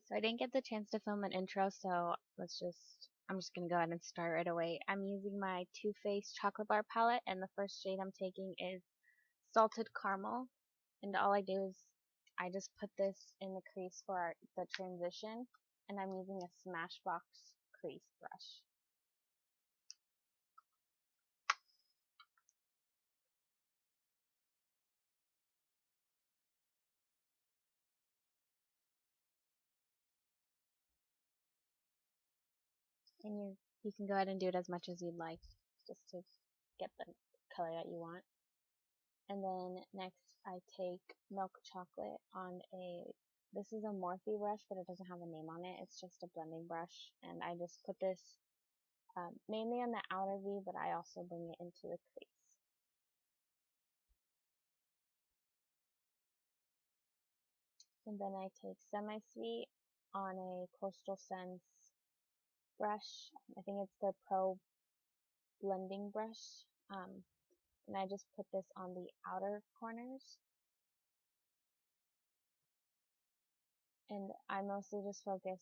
So I didn't get the chance to film an intro, so I'm just gonna go ahead and start right away. I'm using my Too Faced Chocolate Bar palette, and the first shade I'm taking is Salted Caramel. And all I do is I just put this in the crease for the transition, and I'm using a Smashbox crease brush. And you can go ahead and do it as much as you'd like, just to get the color that you want. And then next I take milk chocolate on this is a Morphe brush, but it doesn't have a name on it. It's just a blending brush, and I just put this mainly on the outer V, but I also bring it into the crease. And then I take Semi-Sweet on a Coastal Scents brush. I think it's the Pro blending brush. And I just put this on the outer corners. And I mostly just focus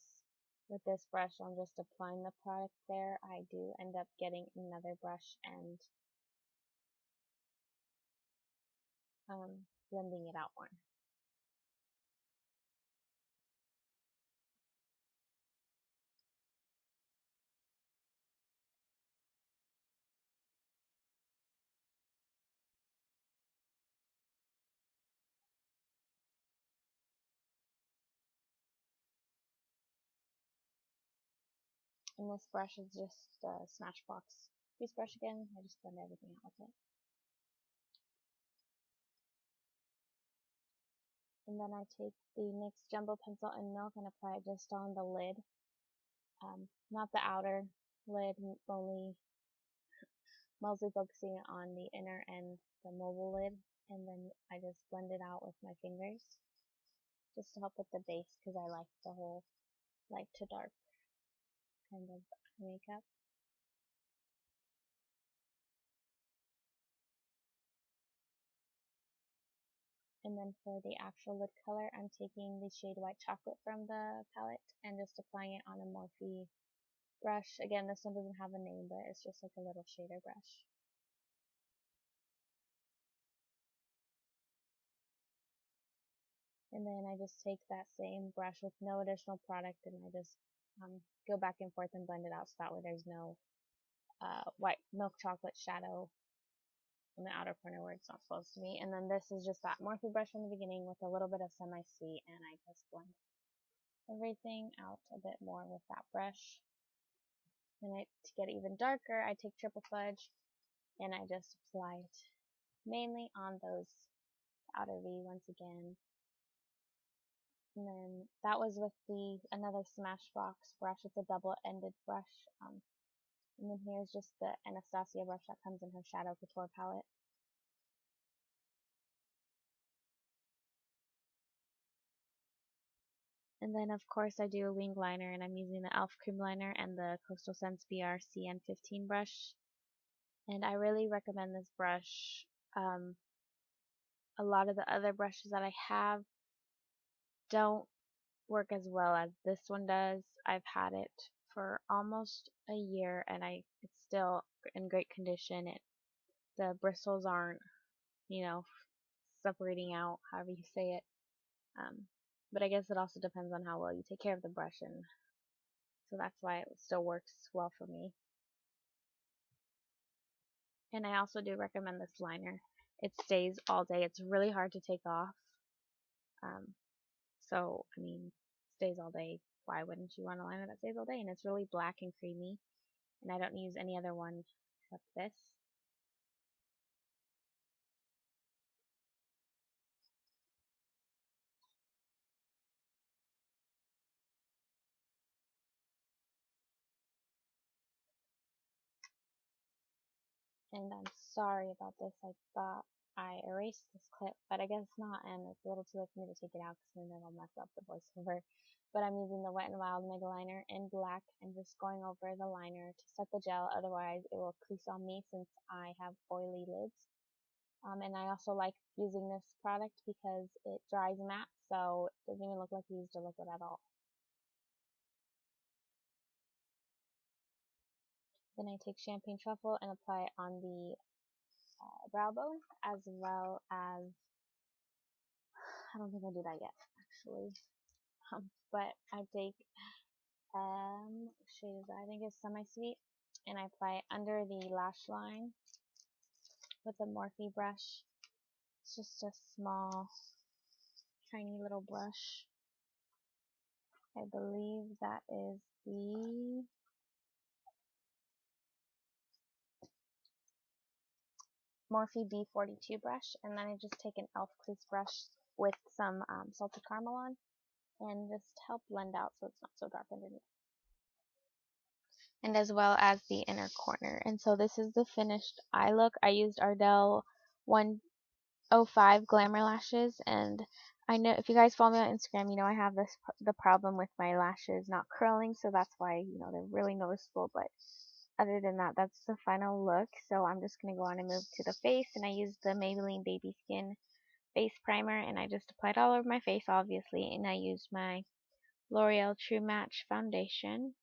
with this brush on just applying the product there. I do end up getting another brush and blending it out more. And this brush is just a Smashbox crease brush again. I just blend everything out with it. And then I take the NYX Jumbo Pencil in Milk and apply it just on the lid. Not the outer lid, mostly focusing on the inner and the mobile lid. And then I just blend it out with my fingers, just to help with the base, because I like the whole light to dark kind of makeup. And then for the actual lid color, I'm taking the shade White Chocolate from the palette and just applying it on a Morphe brush. Again, this one doesn't have a name, but it's just like a little shader brush. And then I just take that same brush with no additional product, and I just go back and forth and blend it out, so that way there's no white milk chocolate shadow in the outer corner where it's not supposed to be. And then this is just that Morphe brush from the beginning with a little bit of Semi-Sweet, and I just blend everything out a bit more with that brush. And to get even darker, I take Triple Fudge and I just apply it mainly on those outer V once again. And then that was with another Smashbox brush. It's a double-ended brush. And then here's just the Anastasia brush that comes in her Shadow Couture palette. And then, of course, I do a wing liner, and I'm using the e.l.f. cream liner and the Coastal Scents BR CN15 brush. And I really recommend this brush. A lot of the other brushes that I have don't work as well as this one does. I've had it for almost a year, and it's still in great condition. The bristles aren't, separating out, however you say it. But I guess it also depends on how well you take care of the brush, and so that's why it still works well for me. And I also do recommend this liner. It stays all day. It's really hard to take off. So, I mean, stays all day. Why wouldn't you want a liner that stays all day? And it's really black and creamy. And I don't use any other one except this. And I'm sorry about this. I thought I erased this clip, but I guess not, and it's a little too late for me to take it out because then it'll mess up the voiceover. But I'm using the WetnWild Mega Liner in black and just going over the liner to set the gel, otherwise it will crease on me since I have oily lids. And I also like using this product because it dries matte, so it doesn't even look like you used a liquid at all. Then I take Champagne Truffle and apply it on the brow bone, as well as, I don't think I do that yet, actually. But I take, what shade is that? I think it's Semi-Sweet, and I apply it under the lash line with a Morphe brush. It's just a small, tiny little brush. I believe that is the Morphe B42 brush, and then I just take an Elf crease brush with some salted caramel on, and just help blend out so it's not so dark underneath. And as well as the inner corner. And so this is the finished eye look. I used Ardell 105 Glamour lashes, and I know if you guys follow me on Instagram, you know I have the problem with my lashes not curling, so that's why, you know, they're really noticeable. But other than that, that's the final look. So I'm just going to go on and move to the face, and I used the Maybelline Baby Skin face primer, and I just applied all over my face, obviously, and I used my L'Oreal True Match foundation.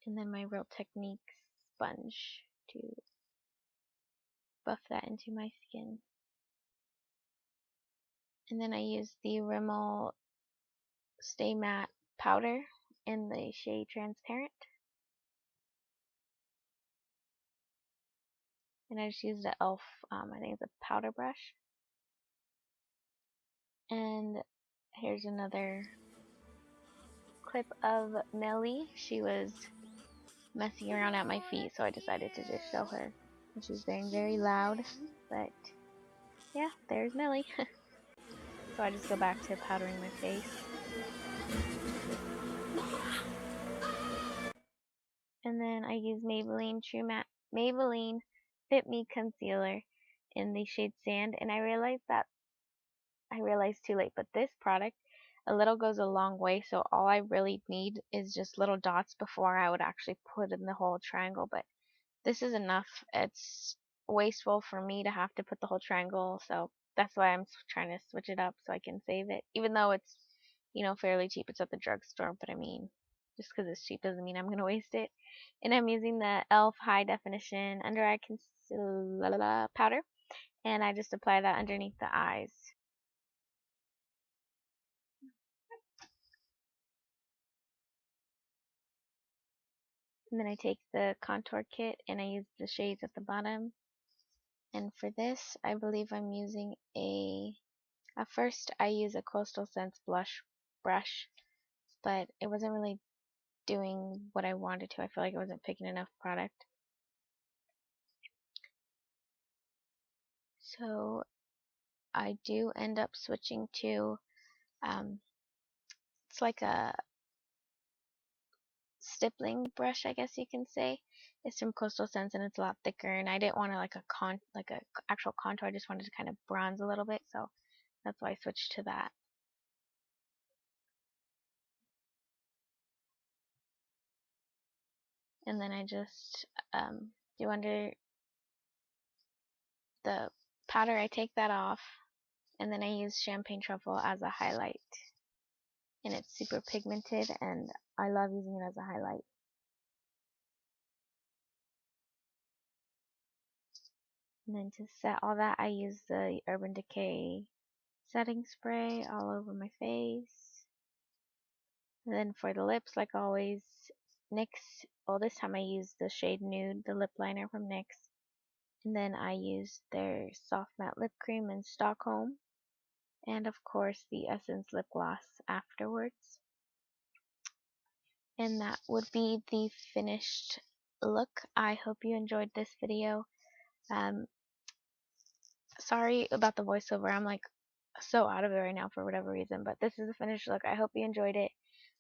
And then my Real Techniques sponge to buff that into my skin. And then I use the Rimmel Stay Matte powder in the shade Transparent. And I just used the Elf, I think it's a powder brush. And here's another clip of Millie. She was messing around at my feet, so I decided to just show her. And she's being very loud, but yeah, there's Millie. So I just go back to powdering my face. And then I use Maybelline Fit Me Concealer in the shade Sand, and I realized too late, but this product, a little goes a long way, so all I really need is just little dots before I would actually put in the whole triangle, but this is enough. It's wasteful for me to have to put the whole triangle, so that's why I'm trying to switch it up so I can save it, even though it's, you know, fairly cheap. It's at the drugstore, but I mean, just because it's cheap doesn't mean I'm going to waste it. And I'm using the e.l.f. High Definition Under Eye Concealer powder, and I just apply that underneath the eyes. And then I take the contour kit and I use the shades at the bottom. And for this, I believe I'm using at first I use a Coastal Scents blush brush, but it wasn't really doing what I wanted to. I feel like I wasn't picking enough product. So I do end up switching to, it's like a stippling brush, I guess you can say. It's from Coastal Scents and it's a lot thicker, and I didn't want to like a actual contour. I just wanted to kind of bronze a little bit, so that's why I switched to that. And then I just do under the powder. I take that off, and then I use Champagne Truffle as a highlight, and it's super pigmented, and I love using it as a highlight. And then to set all that, I use the Urban Decay setting spray all over my face. And then for the lips, like always, NYX, well, this time I used the shade Nude, the lip liner from NYX. And then I used their soft matte lip cream in Stockholm. And of course the Essence lip gloss afterwards. And that would be the finished look. I hope you enjoyed this video. Sorry about the voiceover. I'm like so out of it right now for whatever reason, but this is the finished look. I hope you enjoyed it.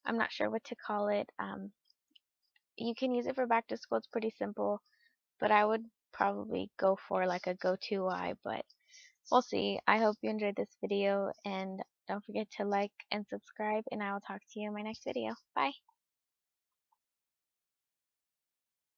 I'm not sure what to call it. You can use it for back to school. It's pretty simple, but I would probably go for like a go-to eye, but we'll see. I hope you enjoyed this video, and don't forget to like and subscribe, and I will talk to you in my next video. Bye.